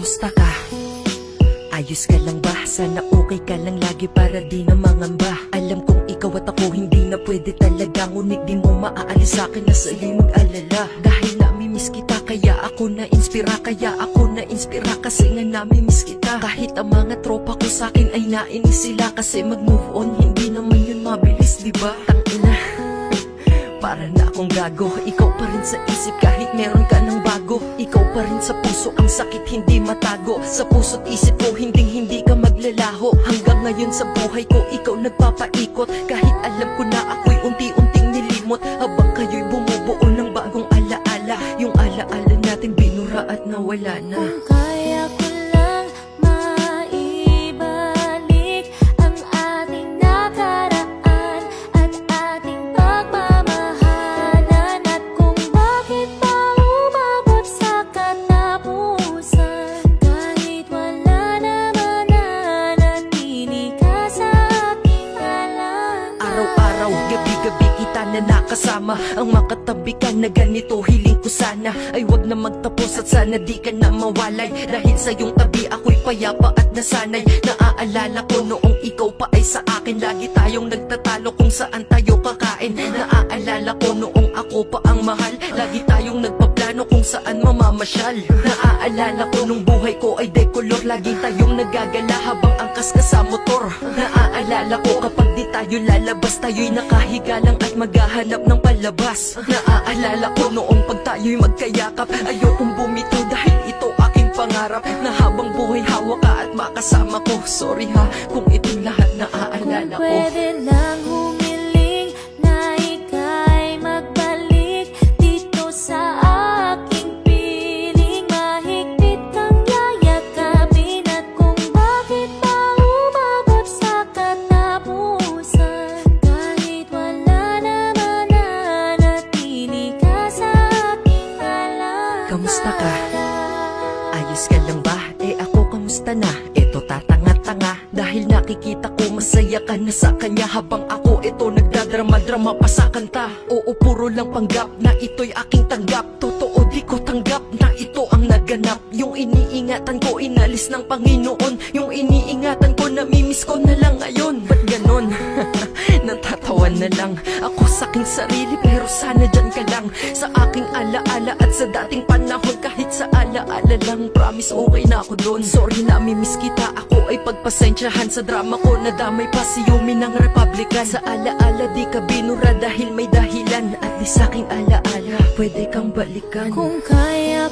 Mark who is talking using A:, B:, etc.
A: Kamusta ka? Ayos ka lang ba? Sana okay ka lang lagi para di na mangamba. Alam kong ikaw at ako hindi na pwede talaga, ngunit di mo maaalis sa'kin na sa'yo'y mag-alala. Dahil namimiss kita kaya ako na-inspira, kasi nga namimiss kita. Kahit ang mga tropa ko sa'kin ay nainis sila, kasi mag-move on hindi naman yun mabilis, diba? Tangina, para na akong gago. Ikaw pa rin sa isip kahit meron ka ng bago. Ikaw pa rin sa puso, ang sakit hindi matago. Sa puso't isip ko hindi ka maglalaho. Hanggang ngayon sa buhay ko ikaw nagpapaikot, kahit alam ko na ako'y unti-unting nilimot. Habang kayo'y bumubuo ng bagong alaala, yung alaala natin binura at nawala na.
B: Kung kaya ko lang maibalik ang ating nakaraan at ating pagmamahalan, at kung bakit pa umabot sa katapusan, kahit wala naman nanatili ka sa aking alam.
A: Araw-araw, gabi-gabi kita na nakasama. Ang makatabi ka na ganito, hiling ko sana ay wag na magtapos at sana di ka na mawalay. Dahil sa iyong tabi ako'y payapa at nasanay. Naaalala ko noong ikaw pa ay sa akin, lagi tayong nagtatalo kung saan tayo kakain. Naaalala ko noong ako pa ang mahal, lagi tayong nagpaplano kung saan mamamasyal. Naaalala ko nung buhay ko ay dekolor, lagi tayong nagagala habang angkas ka sa motor. Naaalala ko kapag di tayo lalabas, tayo'y nakahiga lang at maghahanap ng palabas. Naaalala ko noong pag tayo'y magkayakap, ayokong bumitaw dahil ito aking pangarap, na habang buhay hawak ka at makasama ko. Sorry ha kung itong lahat naaalala ko.
B: Kung pwede lang humiling na ika'y magbalik dito sa aking piling, mahigpit kang yayakapin, at kung bakit pa umabot sa katapusan, kahit wala naman nanatili ka sa aking alam.
A: Kamusta ka? Ayos ka lang ba? Ako kamusta na? Eto tatanga-tanga, dahil nakikita ko masaya ka na sa kanya, habang ako ito nagdadrama-drama pa sa kanta. Oo, puro lang panggap na ito'y aking tanggap. Totoo di ko tanggap na ito ang naganap. Yung iniingatan ko inalis ng Panginoon, yung iniingatan ko namimiss ko na lang ngayon. Ba't ganon? Natatawa na lang ako sa aking sarili, pero sana dyan ka lang sa aking alaala at sa dating panahon. Kahit sa alaala lang, promise okay na ako doon. Sorry namimiss kita, ako ay pagpasensyahan sa drama ko, nadamay pa si Yumi ng Republican. Sa alaala di ka binura dahil may dahilan, at di sa aking alaala pwede kang balikan.
B: Kung kaya